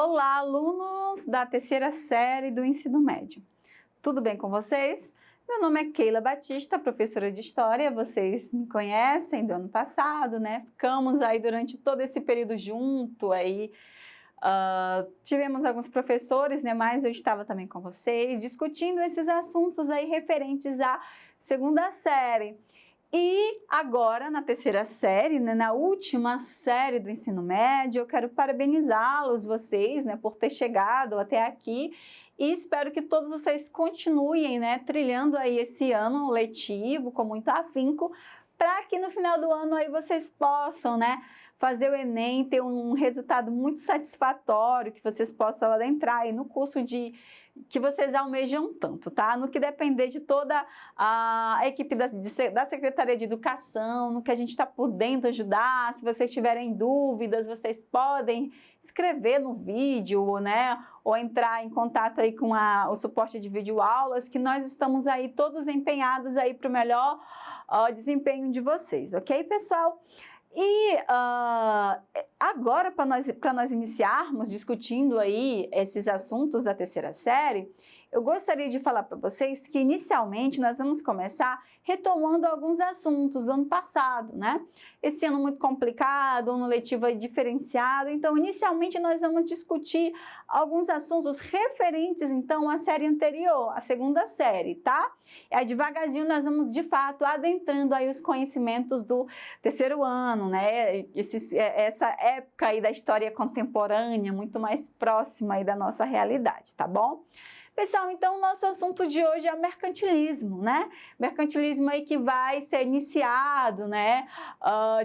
Olá, alunos da terceira série do ensino médio. Tudo bem com vocês? Meu nome é Keila Batista, professora de História. Vocês me conhecem do ano passado, né? Ficamos aí durante todo esse período junto aí. Tivemos alguns professores, né? Mas eu estava também com vocês discutindo esses assuntos aí referentes à segunda série. E agora, na terceira série, né, na última série do ensino médio, eu quero parabenizá-los, vocês, né, por ter chegado até aqui e espero que todos vocês continuem, né, trilhando aí esse ano letivo com muito afinco, para que no final do ano aí vocês possam, né, fazer o Enem, ter um resultado muito satisfatório, que vocês possam adentrar aí no curso que vocês almejam tanto, tá? No que depender de toda a equipe da Secretaria de Educação, no que a gente está podendo ajudar. Se vocês tiverem dúvidas, vocês podem escrever no vídeo, né? Ou entrar em contato aí com o suporte de videoaulas, que nós estamos aí todos empenhados aí para o melhor desempenho de vocês, ok, pessoal? E agora, para nós iniciarmos discutindo aí esses assuntos da terceira série, eu gostaria de falar para vocês que inicialmente nós vamos começar retomando alguns assuntos do ano passado, né? Esse ano muito complicado, ano letivo diferenciado, então inicialmente nós vamos discutir alguns assuntos referentes então à série anterior, a segunda série, tá? E aí devagarzinho nós vamos de fato adentrando aí os conhecimentos do terceiro ano, né? Essa época aí da história contemporânea, muito mais próxima aí da nossa realidade, tá bom? Pessoal, então o nosso assunto de hoje é o mercantilismo, né? Mercantilismo aí que vai ser iniciado, né?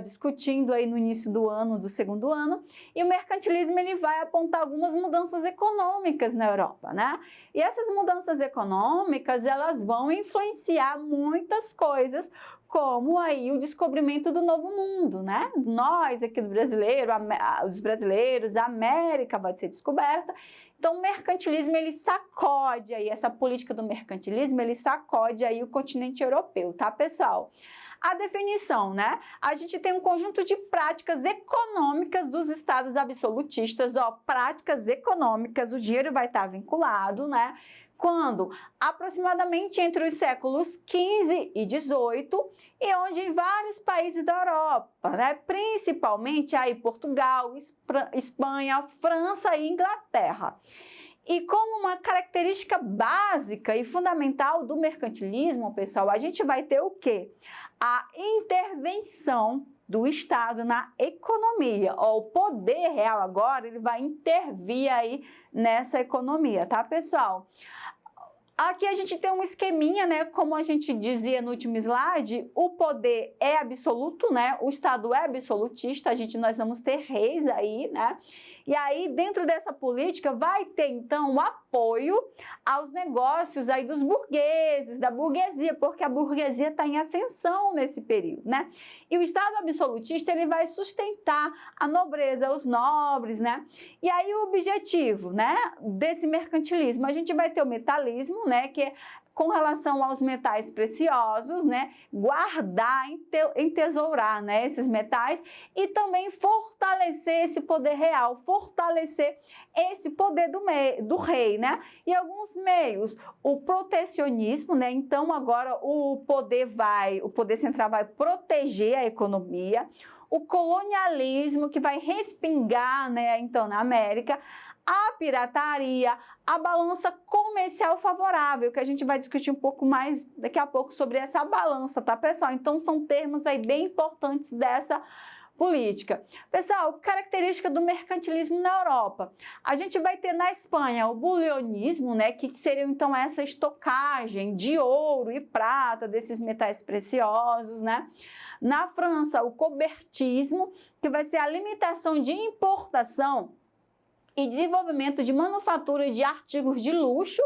Discutindo aí no início do ano, do segundo ano. E o mercantilismo ele vai apontar algumas mudanças econômicas na Europa, né? E essas mudanças econômicas, elas vão influenciar muitas coisas, como aí o descobrimento do novo mundo, né? Nós aqui do brasileiro, os brasileiros, a América vai ser descoberta. Então o mercantilismo ele sacode aí, essa política do mercantilismo, ele sacode aí o continente europeu, tá, pessoal? A definição, né? A gente tem um conjunto de práticas econômicas dos estados absolutistas, práticas econômicas, o dinheiro vai estar vinculado, né? Quando aproximadamente entre os séculos XV e XVIII, e onde em vários países da Europa, né, principalmente aí Portugal, Espanha, França e Inglaterra. E como uma característica básica e fundamental do mercantilismo, pessoal, a gente vai ter o quê? A intervenção do Estado na economia. O poder real agora, ele vai intervir aí nessa economia, tá, pessoal? Aqui a gente tem um esqueminha, né? Como a gente dizia no último slide, o poder é absoluto, né? O Estado é absolutista, nós vamos ter reis aí, né? E aí, dentro dessa política, vai ter, então, o apoio aos negócios aí dos burgueses, da burguesia, porque a burguesia está em ascensão nesse período, né? E o Estado absolutista, ele vai sustentar a nobreza, os nobres, né? E aí, o objetivo, né, desse mercantilismo, a gente vai ter o metalismo, né, que é com relação aos metais preciosos, né, guardar, entesourar, né, esses metais e também fortalecer esse poder real, fortalecer esse poder do rei, né, e alguns meios, o protecionismo, né, então agora o poder central vai proteger a economia, o colonialismo que vai respingar, né, então na América, a pirataria, a balança comercial favorável, que a gente vai discutir um pouco mais daqui a pouco sobre essa balança, tá, pessoal? Então, são termos aí bem importantes dessa política. Pessoal, característica do mercantilismo na Europa. A gente vai ter na Espanha o bulionismo, né, que seria então essa estocagem de ouro e prata desses metais preciosos, né? Na França, o cobertismo, que vai ser a limitação de importação e desenvolvimento de manufatura de artigos de luxo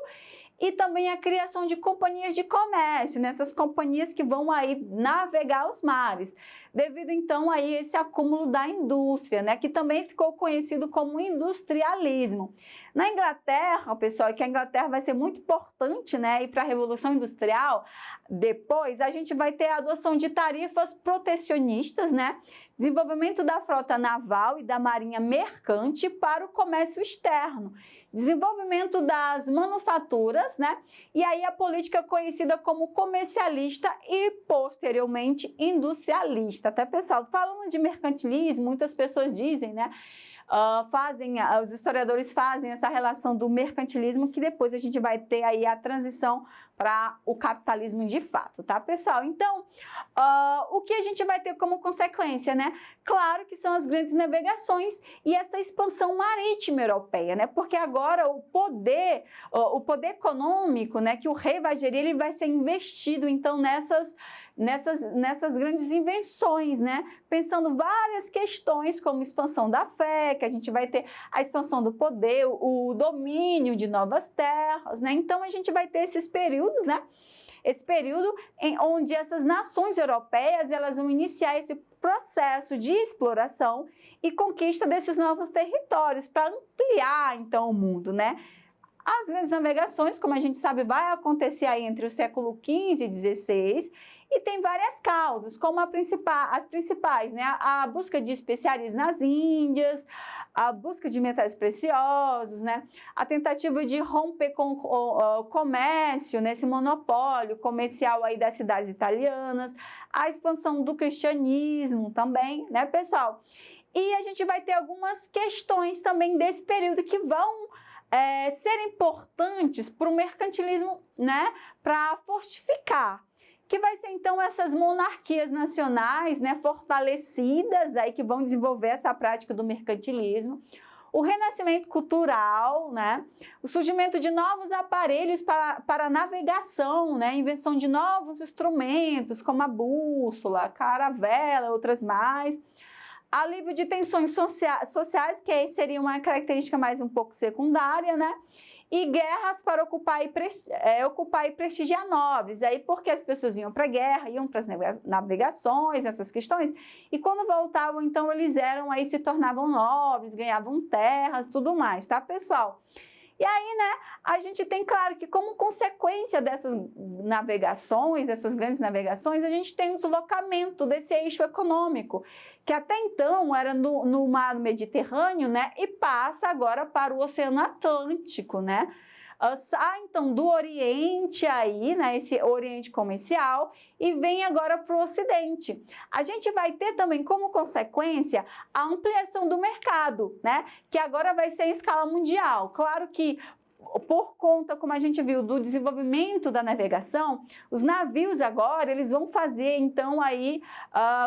e também a criação de companhias de comércio, nessas companhias que vão aí navegar os mares. devido então a esse acúmulo da indústria, né, que também ficou conhecido como industrialismo. Na Inglaterra, pessoal, que a Inglaterra vai ser muito importante, né, para a Revolução Industrial, depois a gente vai ter a adoção de tarifas protecionistas, né, desenvolvimento da frota naval e da marinha mercante para o comércio externo, desenvolvimento das manufaturas, né, e aí a política conhecida como comercialista e posteriormente industrialista, tá, pessoal? Falando de mercantilismo, muitas pessoas dizem, né, os historiadores fazem essa relação do mercantilismo, que depois a gente vai ter aí a transição para o capitalismo de fato, tá, pessoal? Então, o que a gente vai ter como consequência, né? Claro que são as grandes navegações e essa expansão marítima europeia, né? Porque agora o poder econômico, né, que o rei vai gerir, ele vai ser investido, então, nessas grandes invenções, né? Pensando várias questões como expansão da fé, que a gente vai ter a expansão do poder, o domínio de novas terras, né? Então, a gente vai ter esses períodos, né? Esse período onde essas nações europeias, elas vão iniciar esse processo de exploração e conquista desses novos territórios para ampliar, então, o mundo, né? As grandes navegações, como a gente sabe, vai acontecer aí entre o século XV e XVI e tem várias causas, como as principais, né? A busca de especiarias nas Índias, a busca de metais preciosos, né? A tentativa de romper com o comércio, né? Esse monopólio comercial aí das cidades italianas, a expansão do cristianismo também, né, pessoal? E a gente vai ter algumas questões também desse período que vão ser importantes para o mercantilismo, né, para fortificar, que vai ser então essas monarquias nacionais, né, fortalecidas, aí que vão desenvolver essa prática do mercantilismo, o renascimento cultural, né, o surgimento de novos aparelhos para navegação, né, invenção de novos instrumentos como a bússola, a caravela, outras mais, alívio de tensões sociais, que aí seria uma característica mais um pouco secundária, né? E guerras para ocupar e prestigiar nobres. Aí, porque as pessoas iam para a guerra, iam para as navegações, essas questões, e quando voltavam, então, eles se tornavam nobres, ganhavam terras, tudo mais, tá, pessoal? E aí, né, a gente tem, claro, que como consequência dessas navegações, dessas grandes navegações, a gente tem o deslocamento desse eixo econômico, que até então era no mar Mediterrâneo, né, e passa agora para o Oceano Atlântico, né? Sai então do Oriente aí, né, esse Oriente comercial, e vem agora para o Ocidente. A gente vai ter também como consequência a ampliação do mercado, né, que agora vai ser em escala mundial. Claro que por conta, como a gente viu, do desenvolvimento da navegação, os navios agora, eles vão fazer, então, aí,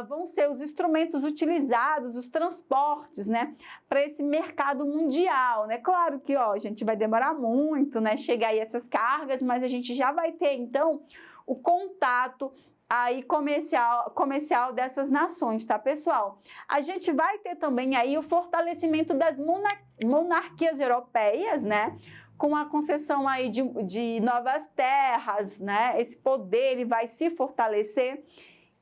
vão ser os instrumentos utilizados, os transportes, né, para esse mercado mundial, né? Claro que, a gente vai demorar muito, né, chegar aí essas cargas, mas a gente já vai ter, então, o contato aí comercial dessas nações, tá, pessoal? A gente vai ter também aí o fortalecimento das monarquias europeias, né? Com a concessão aí de novas terras, né? Esse poder ele vai se fortalecer.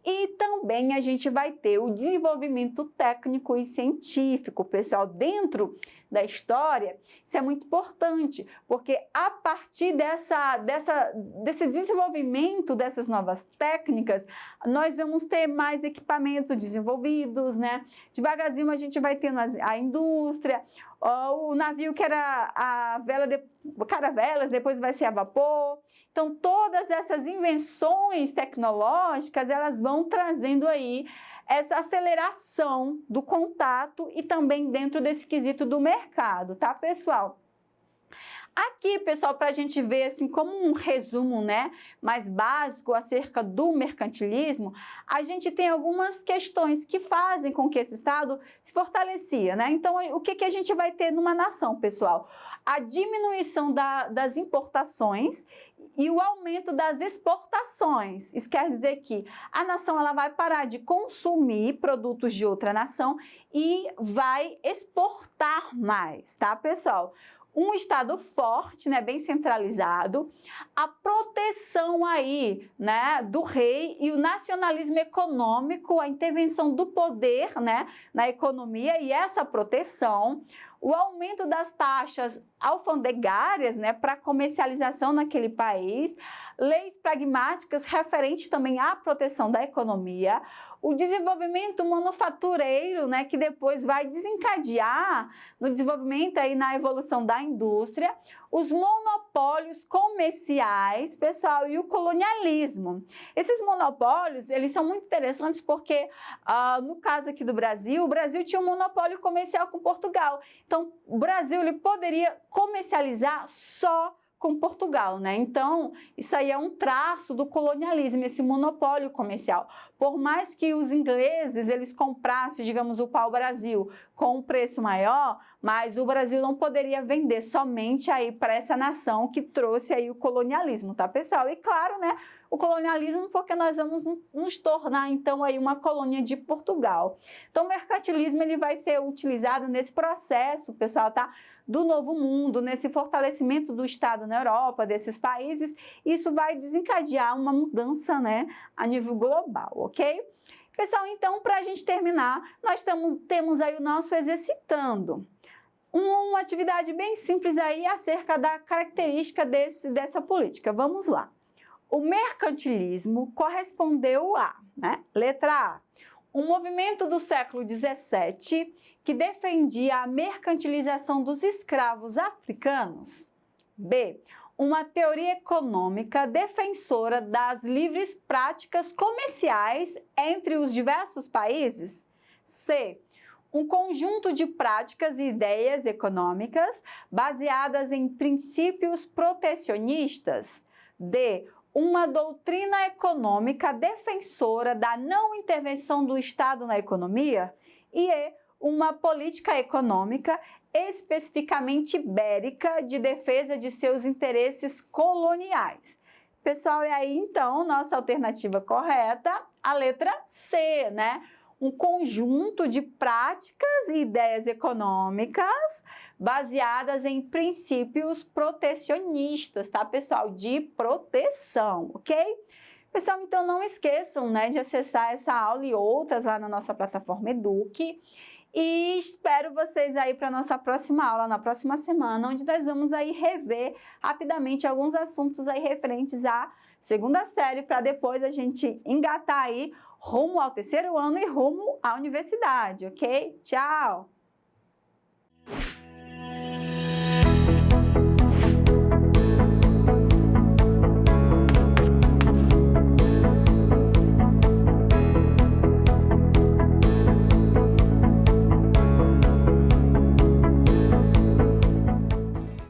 E também a gente vai ter o desenvolvimento técnico e científico, pessoal, dentro da história. Isso é muito importante, porque a partir desse desenvolvimento dessas novas técnicas, nós vamos ter mais equipamentos desenvolvidos, né? Devagarzinho a gente vai tendo a indústria, o navio que era caravelas, depois vai ser a vapor. Então, todas essas invenções tecnológicas, elas vão trazendo aí essa aceleração do contato e também dentro desse quesito do mercado, tá, pessoal? Aqui, pessoal, para a gente ver assim como um resumo, né, mais básico acerca do mercantilismo, a gente tem algumas questões que fazem com que esse Estado se fortalecia, né? Então, o que a gente vai ter numa nação, pessoal? A diminuição das importações e o aumento das exportações. Isso quer dizer que a nação ela vai parar de consumir produtos de outra nação e vai exportar mais, tá, pessoal? um Estado forte, né, bem centralizado, a proteção aí, né, do rei e o nacionalismo econômico, a intervenção do poder, né, na economia e essa proteção, o aumento das taxas alfandegárias, né, para comercialização naquele país, leis pragmáticas referentes também à proteção da economia, o desenvolvimento manufatureiro, né, que depois vai desencadear no desenvolvimento aí na evolução da indústria, os monopólios comerciais, pessoal, e o colonialismo. Esses monopólios, eles são muito interessantes porque, no caso aqui do Brasil, o Brasil tinha um monopólio comercial com Portugal. Então, o Brasil ele poderia comercializar só com Portugal, né? Então, isso aí é um traço do colonialismo, esse monopólio comercial. Por mais que os ingleses, eles comprassem, digamos, o pau-brasil com um preço maior, mas o Brasil não poderia vender somente aí para essa nação que trouxe aí o colonialismo, tá, pessoal? E claro, né, o colonialismo porque nós vamos nos tornar, então, aí uma colônia de Portugal. Então, o mercantilismo, ele vai ser utilizado nesse processo, pessoal, tá? Do novo mundo, nesse fortalecimento do Estado na Europa, desses países, isso vai desencadear uma mudança, né, a nível global, ok? Pessoal, então, para a gente terminar, nós temos aí o nosso exercitando. Uma atividade bem simples aí acerca da característica dessa política. Vamos lá. O mercantilismo correspondeu a, né, letra A, um movimento do século XVII que defendia a mercantilização dos escravos africanos. B, uma teoria econômica defensora das livres práticas comerciais entre os diversos países. C, um conjunto de práticas e ideias econômicas baseadas em princípios protecionistas. D, uma doutrina econômica defensora da não intervenção do Estado na economia. E E, uma política econômica especificamente ibérica de defesa de seus interesses coloniais. Pessoal, e aí então, nossa alternativa correta, a letra C, né? Um conjunto de práticas e ideias econômicas baseadas em princípios protecionistas, tá, pessoal? De proteção, ok? Pessoal, então não esqueçam, né, de acessar essa aula e outras lá na nossa plataforma Eduque. E espero vocês aí para a nossa próxima aula, na próxima semana, onde nós vamos aí rever rapidamente alguns assuntos aí referentes à segunda série, para depois a gente engatar aí rumo ao terceiro ano e rumo à universidade, ok? Tchau!